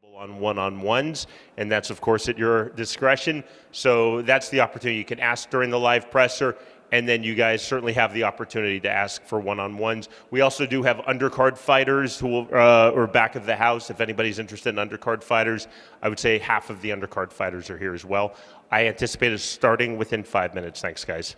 On one-on-ones, and that's of course at your discretion. So that's the opportunity. You can ask during the live presser, and then you guys certainly have the opportunity to ask for one-on-ones. We also do have undercard fighters who will, or back of the house. If anybody's interested in undercard fighters, I would say half of the undercard fighters are here as well. I anticipate it starting within 5 minutes. Thanks, guys.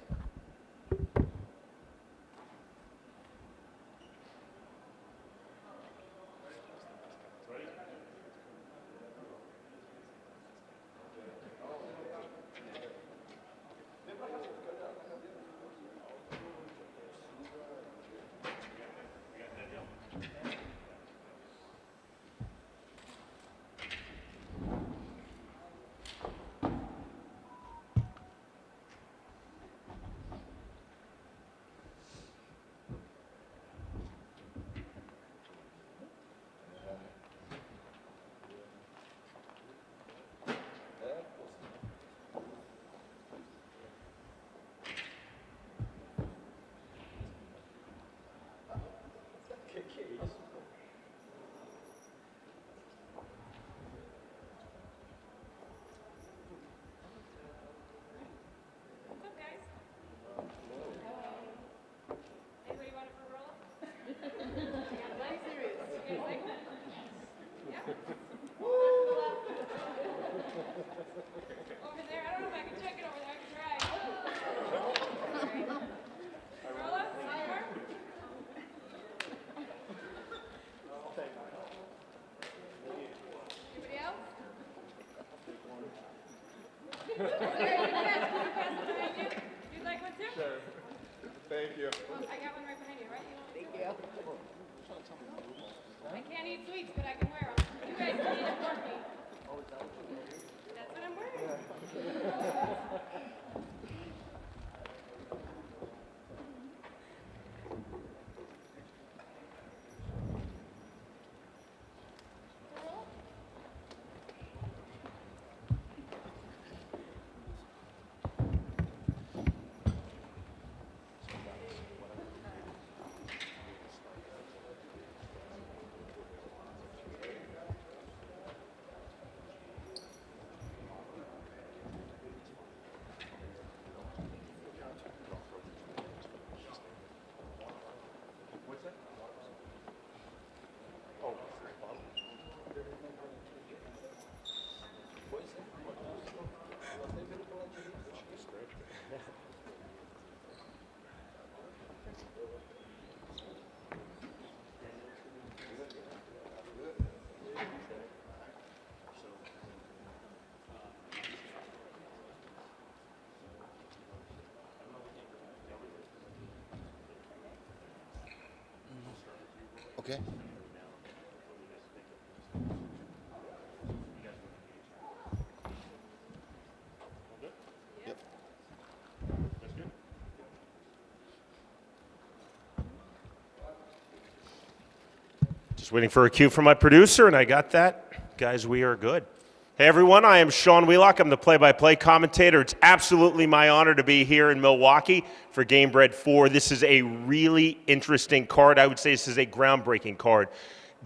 Thank you. Well, I got one right behind you, right? Thank you. I can't eat sweets, but I can wear them. You guys can eat them for me. That's what I'm wearing. Okay. Yep. Just waiting for a cue from my producer, and I got that. Guys, we are good. Hey everyone, I am Sean Wheelock. I'm the play-by-play commentator. It's absolutely my honor to be here in Milwaukee for Gamebred 4. This is a really interesting card. I would say this is a groundbreaking card.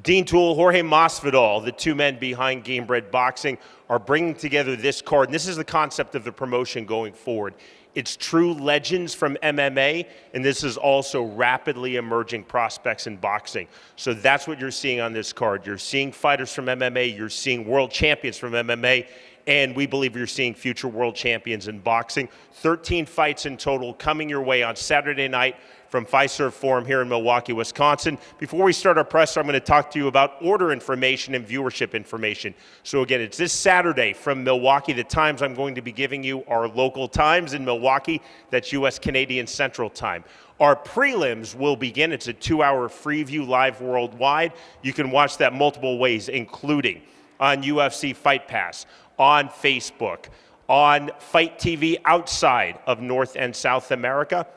Dean Toole, Jorge Masvidal, the two men behind Gamebred Boxing, are bringing together this card. And this is the concept of the promotion going forward. It's true legends from MMA, and this is also rapidly emerging prospects in boxing. So that's what you're seeing on this card. You're seeing fighters from MMA, you're seeing world champions from MMA, and we believe you're seeing future world champions in boxing. 13 fights in total coming your way on Saturday night from Fiserv Forum here in Milwaukee, Wisconsin. Before we start our presser, I'm going to talk to you about order information and viewership information. So again, it's this Saturday from Milwaukee. The times I'm going to be giving you are local times in Milwaukee. That's U.S. Canadian Central Time. Our prelims will begin. It's a 2-hour free view live worldwide. You can watch that multiple ways, including on UFC Fight Pass, on Facebook, on Fight TV outside of North and South America.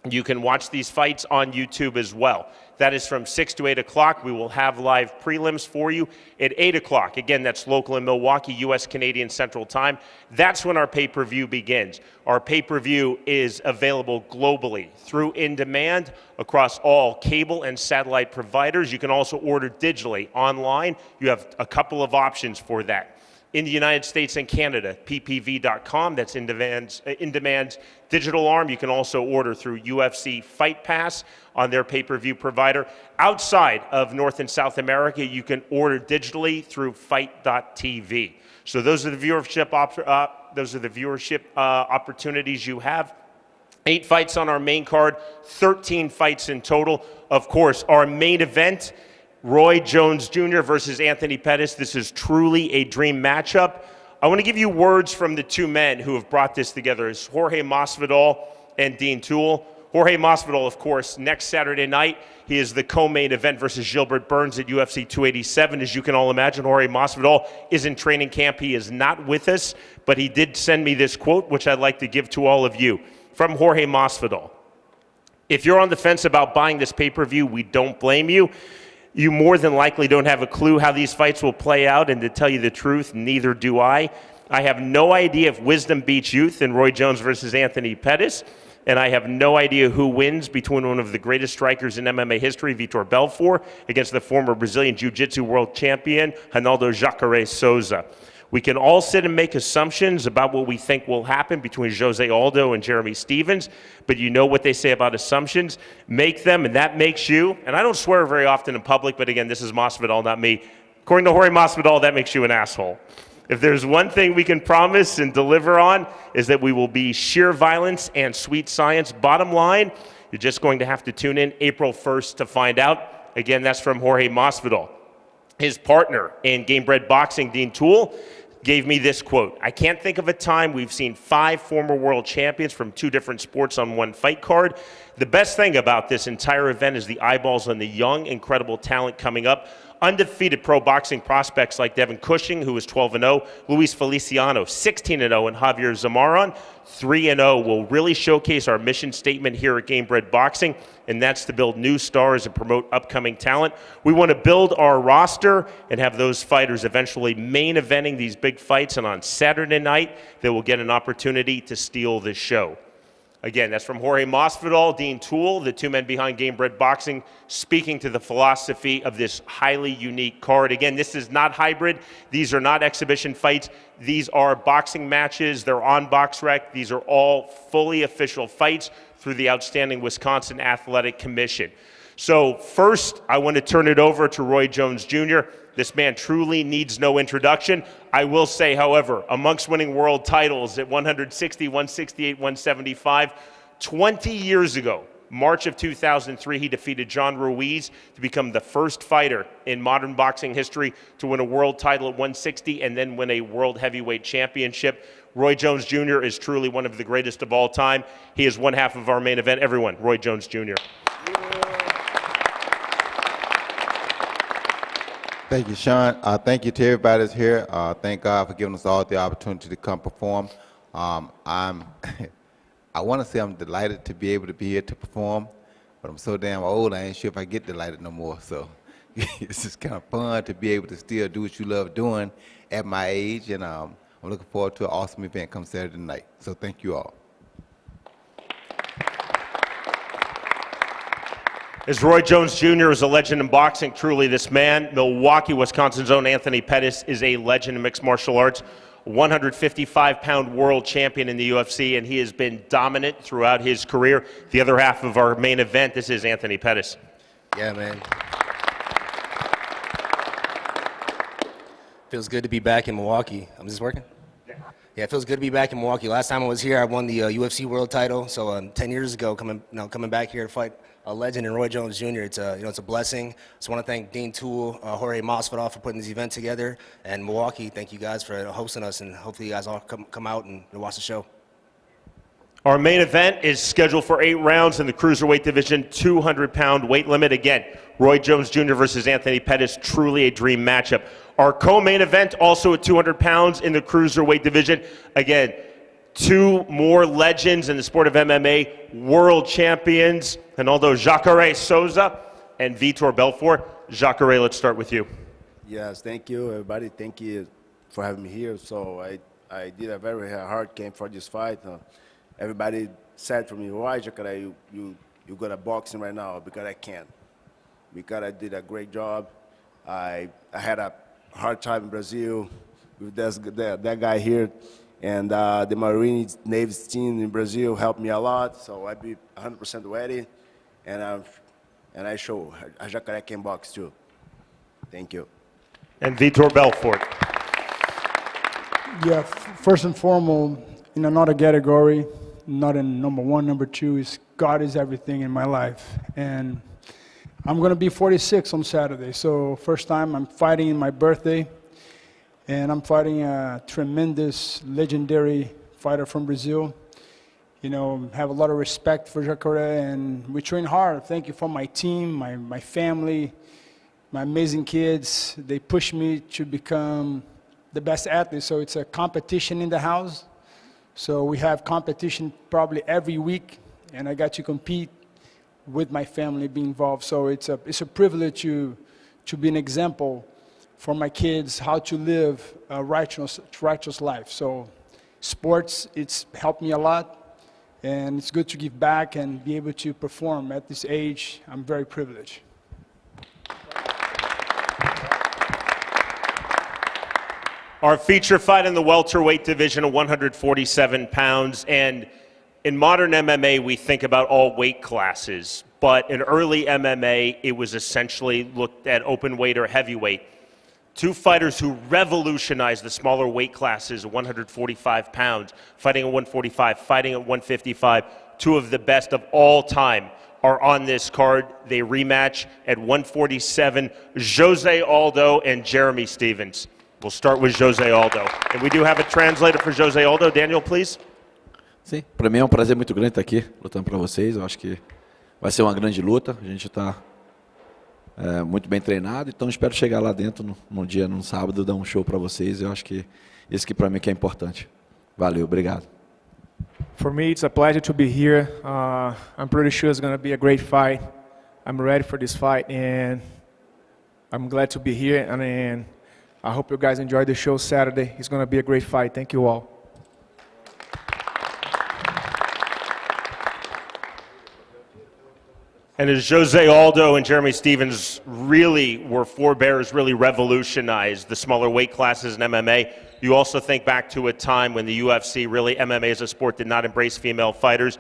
You can watch these fights on YouTube as well. That is from 6 to 8 o'clock. We will have live prelims for you at 8 o'clock. Again, that's local in Milwaukee, U.S. Canadian Central Time. That's when our pay-per-view begins. Our pay-per-view is available globally through in-demand across all cable and satellite providers. You can also order digitally online. You have a couple of options for that. In the United States and Canada, ppv.com, that's in-demand's digital arm. You can also order through UFC Fight Pass on their pay-per-view provider. Outside of North and South America, you can order digitally through fight.tv. So those are the viewership opportunities you have. 8 fights on our main card, 13 fights in total. Of course, our main event, Roy Jones Jr. versus Anthony Pettis. This is truly a dream matchup. I want to give you words from the two men who have brought this together. It's Jorge Masvidal and Dean Toole. Jorge Masvidal, of course, next Saturday night, he is the co-main event versus Gilbert Burns at UFC 287. As you can all imagine, Jorge Masvidal is in training camp. He is not with us, but he did send me this quote, which I'd like to give to all of you. From Jorge Masvidal: "If you're on the fence about buying this pay-per-view, we don't blame you. You more than likely don't have a clue how these fights will play out, and to tell you the truth, neither do I. I have no idea if wisdom beats youth in Roy Jones versus Anthony Pettis, and I have no idea who wins between one of the greatest strikers in MMA history, Vitor Belfort, against the former Brazilian Jiu-Jitsu world champion, Ronaldo Jacare Souza. We can all sit and make assumptions about what we think will happen between Jose Aldo and Jeremy Stephens, but you know what they say about assumptions. Make them, and that makes you," and I don't swear very often in public, but again, this is Masvidal, not me. According to Jorge Masvidal, that makes you an asshole. If there's one thing we can promise and deliver on, is that we will be sheer violence and sweet science. Bottom line, you're just going to have to tune in April 1st to find out. Again, that's from Jorge Masvidal. His partner in Gamebred Boxing, Dean Toole, gave me this quote: "I can't think of a time we've seen 5 former world champions from 2 different sports on one fight card. The best thing about this entire event is the eyeballs on the young, incredible talent coming up. Undefeated pro boxing prospects like Devin Cushing, who is 12-0, Luis Feliciano, 16-0, and Javier Zamaron, 3-0, will really showcase our mission statement here at Gamebred Boxing, and that's to build new stars and promote upcoming talent. We want to build our roster and have those fighters eventually main eventing these big fights, and on Saturday night, they will get an opportunity to steal the show." Again, that's from Jorge Masvidal, Dean Toole, the two men behind Gamebred Boxing, speaking to the philosophy of this highly unique card. Again, this is not hybrid. These are not exhibition fights. These are boxing matches. They're on BoxRec. These are all fully official fights through the outstanding Wisconsin Athletic Commission. So first, I want to turn it over to Roy Jones Jr. This man truly needs no introduction. I will say, however, amongst winning world titles at 160, 168, 175, 20 years ago, March of 2003, he defeated John Ruiz to become the first fighter in modern boxing history to win a world title at 160 and then win a world heavyweight championship. Roy Jones Jr. is truly one of the greatest of all time. He is one half of our main event. Everyone, Roy Jones Jr. Thank you, Sean. Thank you to everybody that's here. Thank God for giving us all the opportunity to come perform. I want to say I'm delighted to be able to be here to perform, but I'm so damn old, I ain't sure if I get delighted no more. So it's just kind of fun to be able to still do what you love doing at my age, and I'm looking forward to an awesome event come Saturday night. So thank you all. As Roy Jones Jr. is a legend in boxing, truly this man, Milwaukee, Wisconsin's own Anthony Pettis, is a legend in mixed martial arts, 155-pound world champion in the UFC, and he has been dominant throughout his career. The other half of our main event, this is Anthony Pettis. Yeah, man. Feels good to be back in Milwaukee. Is this working? Yeah, it feels good to be back in Milwaukee. Last time I was here, I won the UFC world title. So 10 years ago, coming back here to fight a legend in Roy Jones Jr. It's a blessing. So I want to thank Dean Toole, Jorge Masvidal for putting this event together, and Milwaukee. Thank you guys for hosting us, and hopefully you guys all come out and watch the show. Our main event is scheduled for 8 rounds in the cruiserweight division, 200-pound weight limit. Again, Roy Jones Jr. versus Anthony Pettis, truly a dream matchup. Our co-main event, also at 200 pounds in the cruiserweight division. Again, 2 more legends in the sport of MMA, world champions, Ronaldo Jacare Souza and Vitor Belfort. Jacare, let's start with you. Yes, thank you, everybody. Thank you for having me here. So I did a very hard game for this fight. Everybody said to me, why, Jacare, you good at boxing right now? Because I can't. Because I did a great job. I had a hard time in Brazil with that guy here. And the Marine Navy team in Brazil helped me a lot. So I be 100% ready. And I show Jacare can box too. Thank you. And Vitor Belfort. Yeah, first and foremost, not a category, not in number one, number two. Is God is everything in my life. And I'm going to be 46 on Saturday. So first time I'm fighting in my birthday. And I'm fighting a tremendous, legendary fighter from Brazil. Have a lot of respect for Jacare, and we train hard. Thank you for my team, my family, my amazing kids. They push me to become the best athlete. So it's a competition in the house. So we have competition probably every week, and I got to compete with my family, be involved. So it's a privilege to be an example for my kids how to live a righteous life. So sports, it's helped me a lot. And it's good to give back and be able to perform at this age. I'm very privileged. Our feature fight in the welterweight division of 147 pounds. And in modern MMA, we think about all weight classes. But in early MMA, it was essentially looked at open weight or heavyweight. Two fighters who revolutionized the smaller weight classes, 145 pounds, fighting at 145, fighting at 155. Two of the best of all time are on this card. They rematch at 147, Jose Aldo and Jeremy Stephens. We'll start with Jose Aldo. And we do have a translator for Jose Aldo. Daniel, please. Sim, para mim é um prazer muito grande estar aqui lutando para vocês. Eu acho que vai ser uma grande luta. A gente está muito bem treinado, então espero chegar lá dentro no sábado, dar um show para vocês. Eu acho que isso que para mim que é importante. Valeu, obrigado. For me, it's a pleasure to be here. I'm pretty sure it's going to be a great fight. I'm ready for this fight, and I'm glad to be here. And I hope you guys enjoy the show Saturday. It's going to be a great fight. Thank you all. And as Jose Aldo and Jeremy Stephens really were forebears, really revolutionized the smaller weight classes in MMA, you also think back to a time when the UFC, really MMA as a sport, did not embrace female fighters.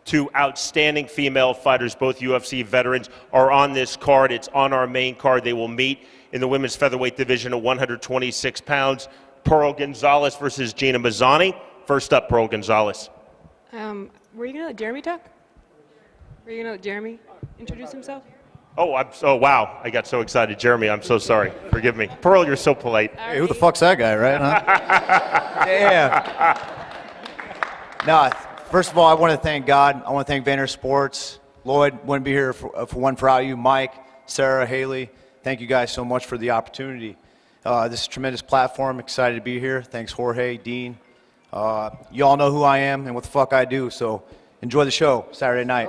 Two outstanding female fighters, both UFC veterans, are on this card. It's on our main card. They will meet in the women's featherweight division of 126 pounds. Pearl Gonzalez versus Gina Mazzani. First up, Pearl Gonzalez. Were you going to let Jeremy talk? Were you going to let Jeremy introduce himself? Oh, wow. I got so excited. Jeremy, I'm so sorry. Forgive me. Pearl, you're so polite. Hey, who the fuck's that guy, right? Huh? Yeah. No, first of all, I want to thank God. I want to thank Vayner Sports. Lloyd, wouldn't be here for one for you. Mike, Sarah, Haley, thank you guys so much for the opportunity. This is a tremendous platform. Excited to be here. Thanks, Jorge, Dean. You all know who I am and what the fuck I do, so enjoy the show Saturday night.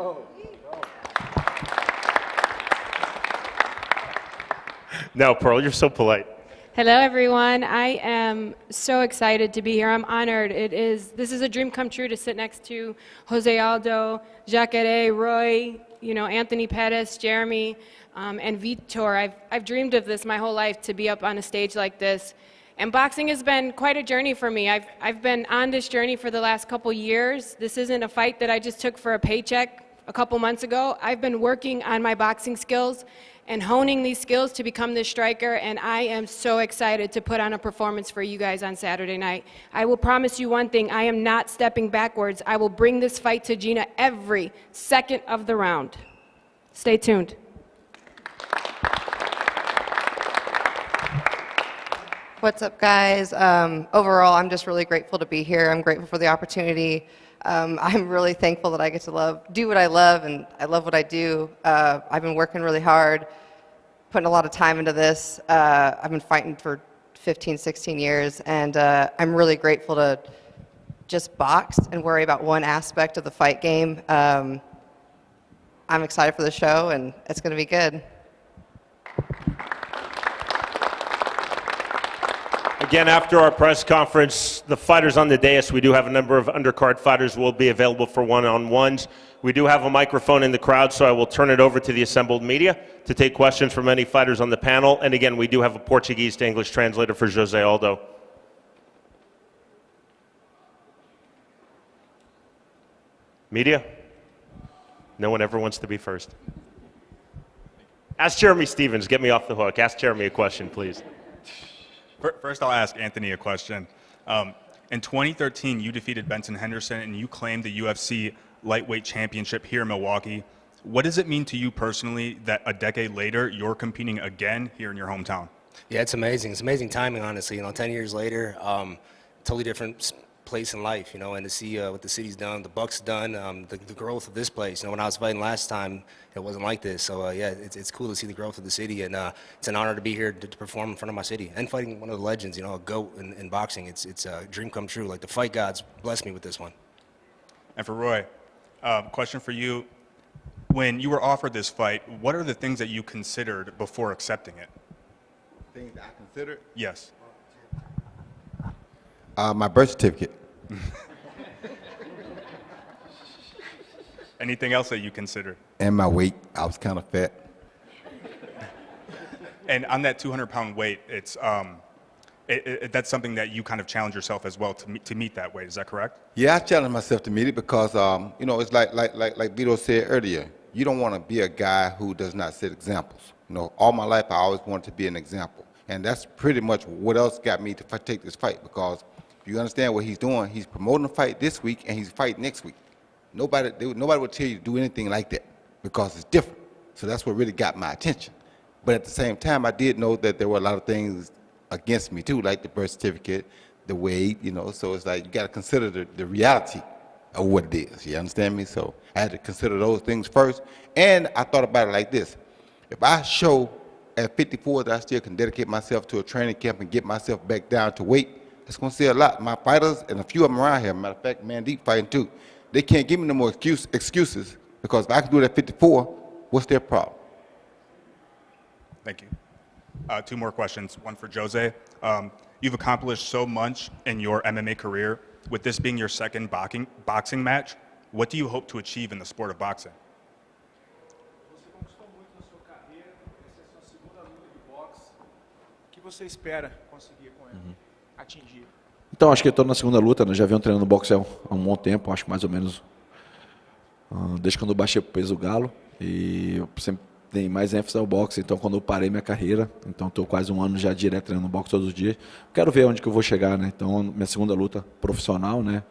No, Pearl, you're so polite. Hello, everyone. I am so excited to be here. I'm honored. This is a dream come true to sit next to Jose Aldo, Jacare, Roy, Anthony Pettis, Jeremy, and Vitor. I've dreamed of this my whole life, to be up on a stage like this. And boxing has been quite a journey for me. I've been on this journey for the last couple years. This isn't a fight that I just took for a paycheck a couple months ago. I've been working on my boxing skills and honing these skills to become this striker, and I am so excited to put on a performance for you guys on Saturday night. I will promise you one thing, I am not stepping backwards. I will bring this fight to Gina every second of the round. Stay tuned. What's up, guys? Overall, I'm just really grateful to be here. I'm grateful for the opportunity. I'm really thankful that I get to do what I love, and I love what I do. I've been working really hard, putting a lot of time into this. I've been fighting for 15, 16 years, and I'm really grateful to just box and worry about one aspect of the fight game. I'm excited for the show, and it's going to be good. Again, after our press conference, the fighters on the dais, we do have a number of undercard fighters will be available for one-on-ones. We do have a microphone in the crowd, so I will turn it over to the assembled media to take questions from any fighters on the panel. And again, we do have a Portuguese to English translator for Jose Aldo. Media? No one ever wants to be first. Ask Jeremy Stevens, get me off the hook. Ask Jeremy a question, please. First, I'll ask Anthony a question. In 2013, you defeated Benson Henderson, and you claimed the UFC lightweight championship here in Milwaukee. What does it mean to you personally that a decade later, you're competing again here in your hometown? Yeah, it's amazing. It's amazing timing, honestly. 10 years later, totally different place in life, and to see what the city's done, the Bucks done, the growth of this place. When I was fighting last time, it wasn't like this. So yeah, it's cool to see the growth of the city, and it's an honor to be here to perform in front of my city and fighting one of the legends, a GOAT in boxing. It's a dream come true. Like, the fight gods blessed me with this one. And for Roy, question for you. When you were offered this fight, what are the things that you considered before accepting it? Things I considered? Yes. My birth certificate. Anything else that you considered? And my weight. I was kind of fat. And on that 200-pound weight, it's that's something that you kind of challenge yourself as well to meet that weight. Is that correct? Yeah, I challenge myself to meet it because it's like Vito said earlier. You don't want to be a guy who does not set examples. All my life I always wanted to be an example, and that's pretty much what else got me to take this fight. Because if you understand what he's doing, he's promoting a fight this week and he's fighting next week. Nobody would tell you to do anything like that because it's different. So that's what really got my attention. But at the same time, I did know that there were a lot of things against me too, like the birth certificate, the weight, so it's like you got to consider the reality of what it is. You understand me? So I had to consider those things first. And I thought about it like this. If I show at 54 that I still can dedicate myself to a training camp and get myself back down to weight, it's going to say a lot. My fighters, and a few of them around here, matter of fact, Mandeep fighting too, they can't give me no more excuses because if I can do it at 54, what's their problem? Thank you. Two more questions, one for Jose. You've accomplished so much in your MMA career. With this being your second boxing match, what do you hope to achieve in the sport of boxing? Você espera conseguir com ela, atingir? Então, acho que eu estou na segunda luta, né? Já venho treinando boxe há um bom tempo, acho que mais ou menos desde quando eu baixei o peso galo, e eu sempre dei mais ênfase ao boxe, então quando eu parei minha carreira, então estou quase um ano já direto treinando boxe todos os dias. Quero ver onde que eu vou chegar, né? Então, minha segunda luta profissional, né?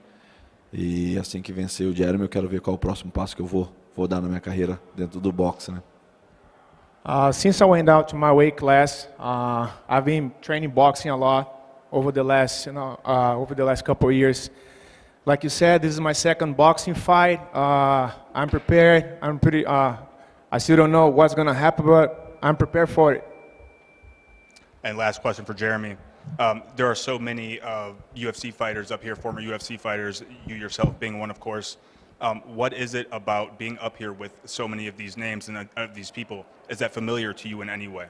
E assim que vencer o Jeremy, eu quero ver qual é o próximo passo que eu vou dar na minha carreira dentro do boxe, né? Since I went out to my weight class, I've been training boxing a lot over the last couple of years. Like you said, this is my second boxing fight. I'm prepared. I still don't know what's going to happen, but I'm prepared for it. And last question for Jeremy. There are so many UFC fighters up here, former UFC fighters, you yourself being one, of course. What is it about being up here with so many of these names and of these people? Is that familiar to you in any way?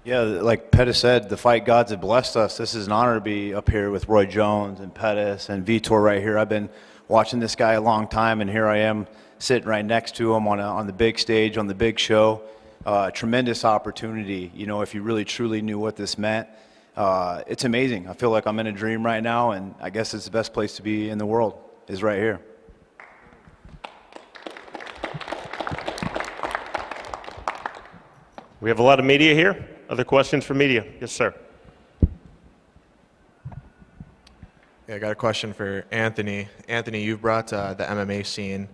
Yeah, like Pettis said, the fight gods have blessed us. This is an honor to be up here with Roy Jones and Pettis and Vitor right here. I've been watching this guy a long time, and here I am sitting right next to him on the big stage, on the big show. Tremendous opportunity, if you really truly knew what this meant. It's amazing. I feel like I'm in a dream right now, and I guess it's the best place to be in the world is right here. We have a lot of media here. Other questions from media? Yes, sir. Yeah, I got a question for Anthony. Anthony, you've brought the MMA scene.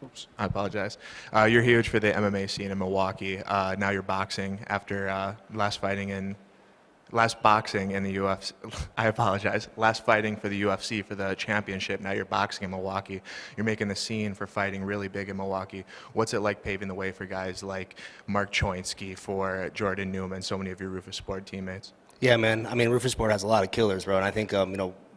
Oops, I apologize. You're huge for the MMA scene in Milwaukee. Now you're boxing after last boxing in the UFC. I apologize. Last fighting for the UFC for the championship. Now you're boxing in Milwaukee. You're making the scene for fighting really big in Milwaukee. What's it like paving the way for guys like Mark Choinsky, for Jordan Newman, so many of your Rufus Sport teammates? Yeah, man. I mean, Rufus Sport has a lot of killers, bro. And I think,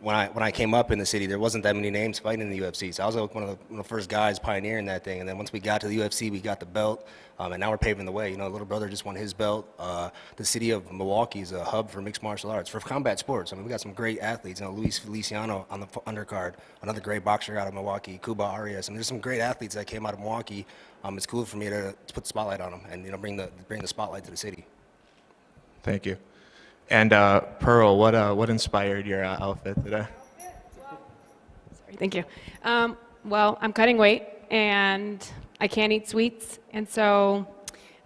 when I came up in the city, there wasn't that many names fighting in the UFC. So I was like one of the first guys pioneering that thing. And then once we got to the UFC, we got the belt, and now we're paving the way. You know, little brother just won his belt. The city of Milwaukee is a hub for mixed martial arts, for combat sports. I mean, we got some great athletes. You know, Luis Feliciano on the undercard, another great boxer out of Milwaukee, Cuba Arias. I mean, there's some great athletes that came out of Milwaukee. It's cool for me to put the spotlight on them and, you know, bring the spotlight to the city. Thank you. And Pearl, what inspired your outfit today? Sorry, thank you. Well, I'm cutting weight, and I can't eat sweets, and so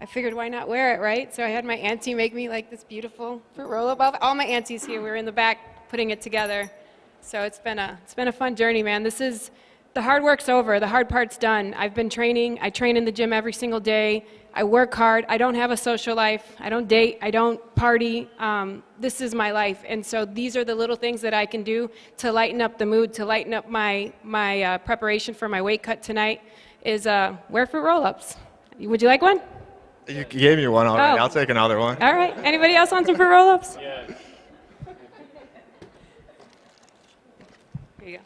I figured why not wear it, right? So I had my auntie make me like this beautiful fruit roll-up outfit. All my aunties here, we were in the back putting it together. So it's been a fun journey, man. The hard work's over. The hard part's done. I've been training. I train in the gym every single day. I work hard. I don't have a social life. I don't date. I don't party. This is my life. And so these are the little things that I can do to lighten up the mood, to lighten up my preparation for my weight cut tonight, is wear fruit roll-ups. Would you like one? You gave me one already. Oh. I'll take another one. All right. Anybody else want some fruit roll-ups? Yeah. Here you go.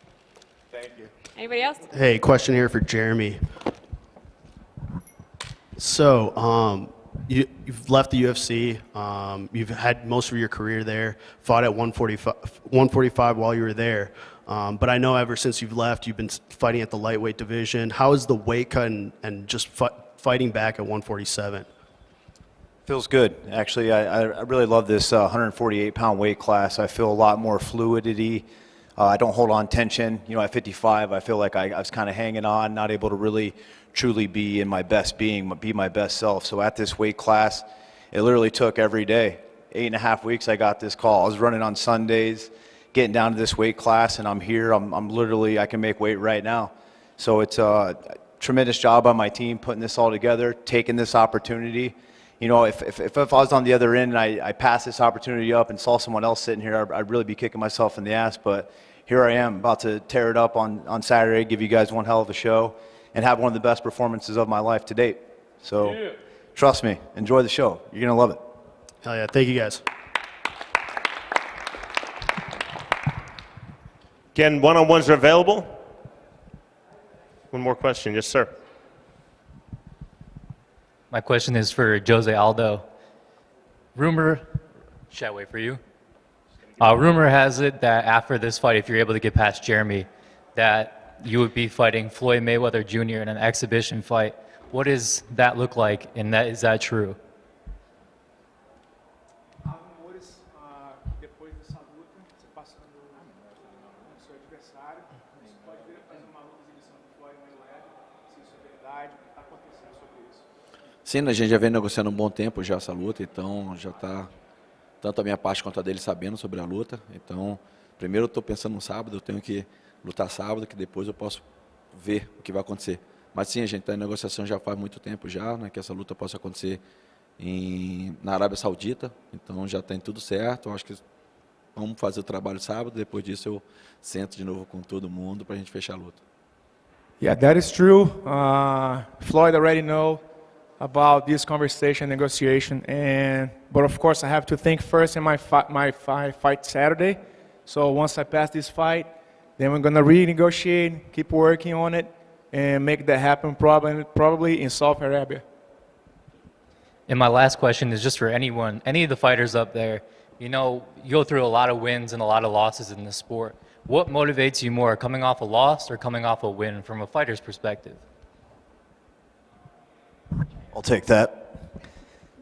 Thank you. Anybody else? Hey, question here for Jeremy. So, you've left the UFC. You've had most of your career there. Fought at 145 while you were there. But I know ever since you've left, you've been fighting at the lightweight division. How is the weight cut and just fighting back at 147? Feels good. Actually, I really love this 148-pound weight class. I feel a lot more fluidity. I don't hold on tension. You know, at 55, I feel like I was kind of hanging on, not able to really truly be in my best being, be my best self. So at this weight class, it literally took every day. 8.5 weeks, I got this call. I was running on Sundays, getting down to this weight class, and I'm here. I'm literally, I can make weight right now. So it's a tremendous job on my team putting this all together, taking this opportunity. You know, if I was on the other end and I passed this opportunity up and saw someone else sitting here, I'd really be kicking myself in the ass. But here I am, about to tear it up on Saturday, give you guys one hell of a show, and have one of the best performances of my life to date. So, Trust me, enjoy the show. You're going to love it. Hell yeah. Thank you, guys. Again, one-on-ones are available. One more question. Yes, sir. My question is for Jose Aldo. Should I wait for you? Rumor has it that after this fight, if you're able to get past Jeremy, that you would be fighting Floyd Mayweather Jr. in an exhibition fight. What does that look like, and is that true? Sim, a gente já vem negociando um bom tempo já essa luta, então já está tanto a minha parte quanto a dele sabendo sobre a luta. Então, primeiro eu estou pensando no sábado, eu tenho que lutar sábado, que depois eu posso ver o que vai acontecer. Mas sim, a gente está em negociação já faz muito tempo já, né, que essa luta possa acontecer na Arábia Saudita, então já tem tudo certo. Eu acho que vamos fazer o trabalho sábado, depois disso eu sento de novo com todo mundo para a gente fechar a luta. Yeah, that is true. Floyd already know about this conversation, negotiation, but of course I have to think first in my fight Saturday. So once I pass this fight, then we're gonna renegotiate, keep working on it, and make that happen probably in Saudi Arabia. And my last question is just for any of the fighters up there. You know, you go through a lot of wins and a lot of losses in this sport. What motivates you more, coming off a loss or coming off a win from a fighter's perspective? I'll take that.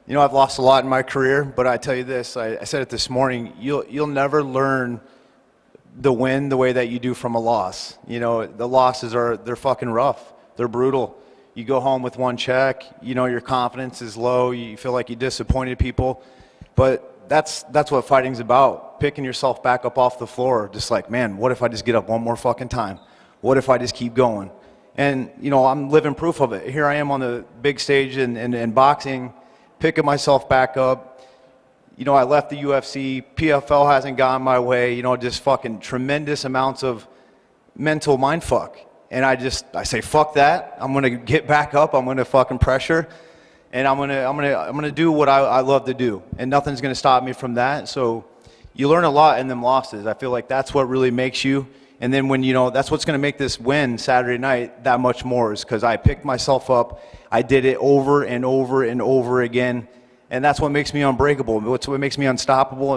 You know, I've lost a lot in my career, but I tell you this, I said it this morning, you'll never learn the win the way that you do from a loss. You know, the losses they're fucking rough. They're brutal. You go home with one check, you know, your confidence is low, you feel like you disappointed people, but that's what fighting's about. Picking yourself back up off the floor, just like, man, what if I just get up one more fucking time? What if I just keep going? And, you know, I'm living proof of it. Here I am on the big stage in boxing, picking myself back up. You know, I left the UFC. PFL hasn't gone my way. You know, just fucking tremendous amounts of mental mindfuck. And I say, fuck that. I'm going to get back up. I'm going to fucking pressure. And I'm going to do what I love to do. And nothing's going to stop me from that. So, you learn a lot in them losses. I feel like that's what really makes you. And then when, that's what's going to make this win Saturday night that much more, is because I picked myself up. I did it over and over and over again. And that's what makes me unbreakable. It's what makes me unstoppable.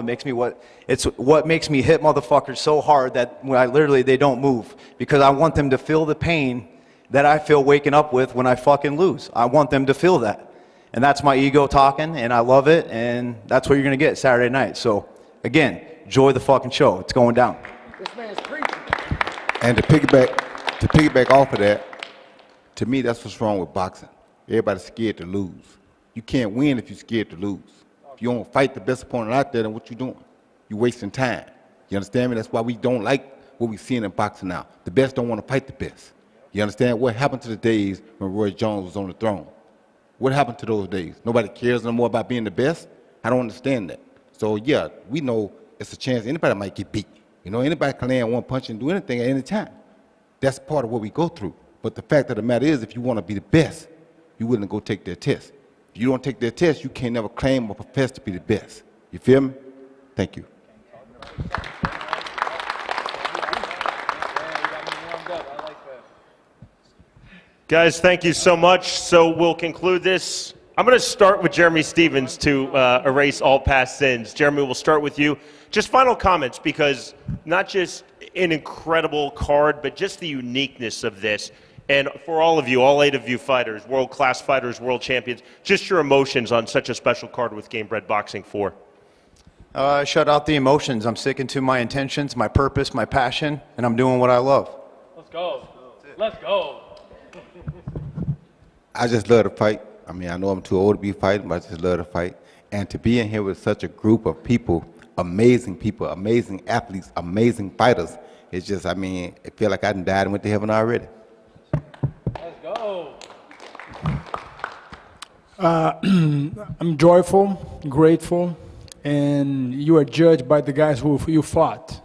It's what makes me hit motherfuckers so hard that when they don't move. Because I want them to feel the pain that I feel waking up with when I fucking lose. I want them to feel that. And that's my ego talking, and I love it. And that's what you're going to get Saturday night. So, again, enjoy the fucking show. It's going down. This man's preaching. And to piggyback off of that, to me, that's what's wrong with boxing. Everybody's scared to lose. You can't win if you're scared to lose. If you don't fight the best opponent out there, then what you doing? You're wasting time. You understand me? That's why we don't like what we're seeing in boxing now. The best don't want to fight the best. You understand? What happened to the days when Roy Jones was on the throne? What happened to those days? Nobody cares no more about being the best? I don't understand that. So, yeah, we know it's a chance anybody might get beat. Anybody can land one punch and do anything at any time. That's part of what we go through. But the fact of the matter is, if you want to be the best, you're willing to go take their test. If you don't take their test, you can't never claim or profess to be the best. You feel me? Thank you. Guys, thank you so much. So we'll conclude this. I'm going to start with Jeremy Stevens to erase all past sins. Jeremy, we'll start with you. Just final comments, because not just an incredible card, but just the uniqueness of this. And for all of you, all 8 of you fighters, world-class fighters, world champions, just your emotions on such a special card with Gamebred Boxing 4. Shut out the emotions. I'm sticking to my intentions, my purpose, my passion, and I'm doing what I love. Let's go. Let's go. I just love to fight. I mean, I know I'm too old to be fighting, but I just love to fight. And to be in here with such a group of people, amazing athletes, amazing fighters, it's just, I feel like I done died and went to heaven already. Let's go. I'm joyful, grateful, and you are judged by the guys who you fought.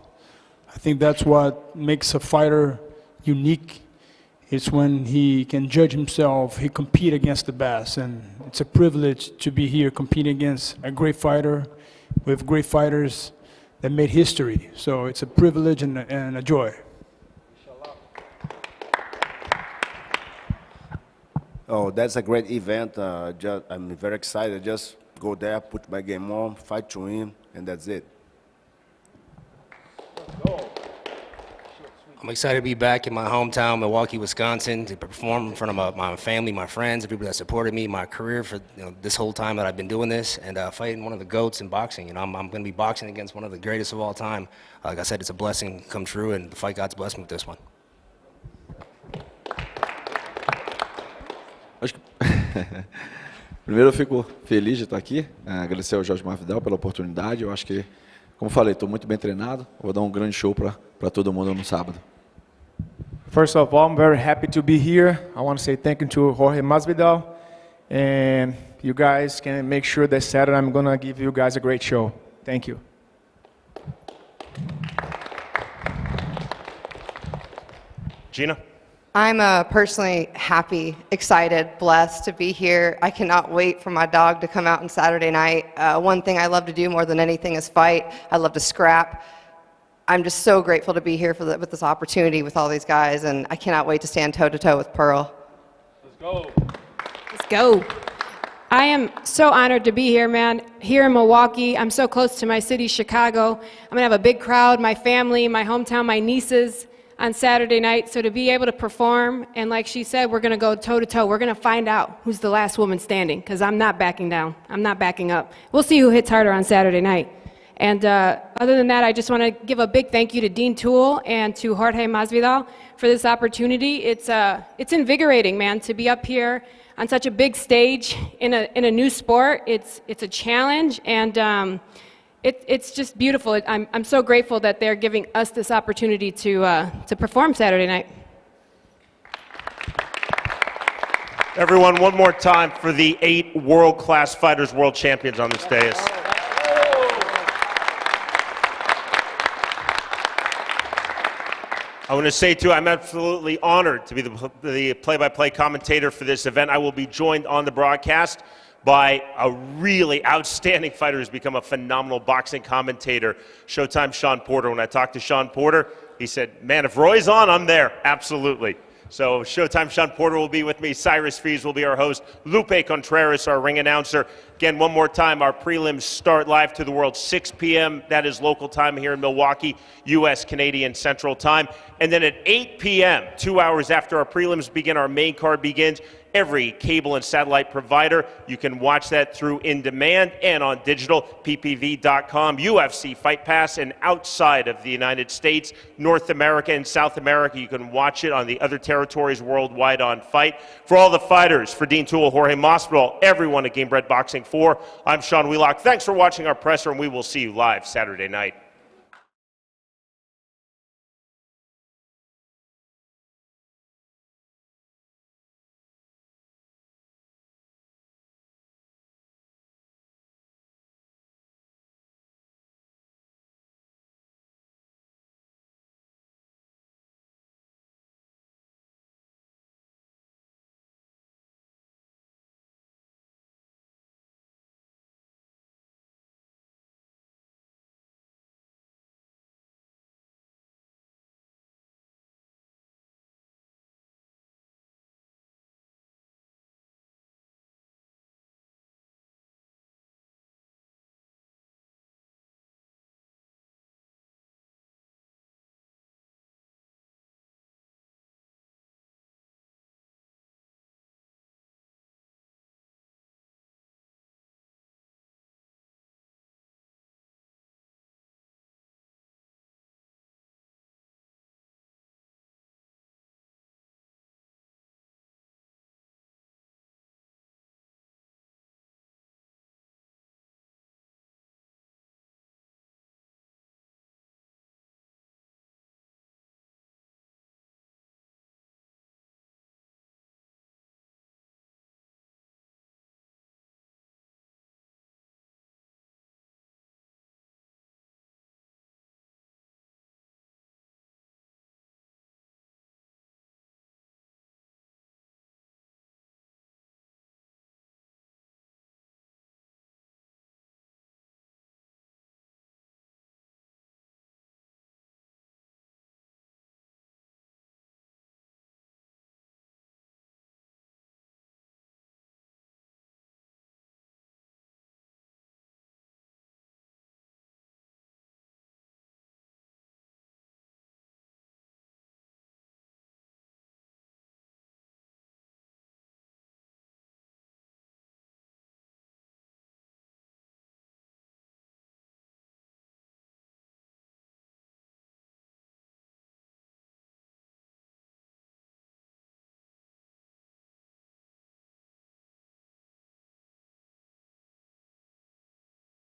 I think that's what makes a fighter unique. It's when he can judge himself, he compete against the best, and it's a privilege to be here competing against a great fighter with great fighters that made history. So it's a privilege and a joy. Oh, that's a great event. I'm very excited. Just go there, put my game on, fight to win, and that's it. I'm excited to be back in my hometown, Milwaukee, Wisconsin, to perform in front of my family, my friends, everybody that supported me, my career for this whole time that I've been doing this, and fighting one of the GOATs in boxing. I'm going to be boxing against one of the greatest of all time. Like I said, it's a blessing come true, and the fight God's blessed me with this one. Primeiro, eu fico feliz de estar aqui, agradecer ao Jorge Masvidal pela oportunidade. Eu acho que, como falei, estou muito bem treinado. Vou dar um grande show para todo mundo no sábado. First of all, I'm very happy to be here. I want to say thank you to Jorge Masvidal, and you guys can make sure that Saturday I'm going to give you guys a great show. Thank you. Gina? I'm personally happy, excited, blessed to be here. I cannot wait for my dog to come out on Saturday night. One thing I love to do more than anything is fight. I love to scrap. I'm just so grateful to be here with this opportunity with all these guys, and I cannot wait to stand toe-to-toe with Pearl. Let's go. Let's go. I am so honored to be here, man. Here in Milwaukee, I'm so close to my city, Chicago. I'm gonna have a big crowd, my family, my hometown, my nieces on Saturday night. So to be able to perform, and like she said, we're gonna go toe to toe. We're gonna find out who's the last woman standing, because I'm not backing down. I'm not backing up. We'll see who hits harder on Saturday night. And other than that, I just want to give a big thank you to Dean Toole and to Jorge Masvidal for this opportunity. It's invigorating, man, to be up here on such a big stage in a new sport. It's a challenge, and it's just beautiful. I'm so grateful that they're giving us this opportunity to perform Saturday night. Everyone, one more time for the 8 world-class fighters, world champions on this dais. I want to say, too, I'm absolutely honored to be the play-by-play commentator for this event. I will be joined on the broadcast by a really outstanding fighter who's become a phenomenal boxing commentator, Showtime Sean Porter. When I talked to Sean Porter, he said, man, if Roy's on, I'm there. Absolutely. So Showtime Sean Porter will be with me. Cyrus Fees will be our host. Lupe Contreras, our ring announcer. Again, one more time, our prelims start live to the world, 6 p.m. That is local time here in Milwaukee, U.S. Canadian Central Time. And then at 8 p.m., 2 hours after our prelims begin, our main card begins. Every cable and satellite provider, you can watch that through In Demand and on digital, ppv.com, UFC Fight Pass, and outside of the United States, North America and South America, you can watch it on the other territories worldwide on Fight. For all the fighters, for Dean Toole, Jorge Masvidal, everyone at Gamebred Boxing 4, I'm Sean Wheelock. Thanks for watching our presser, and we will see you live Saturday night.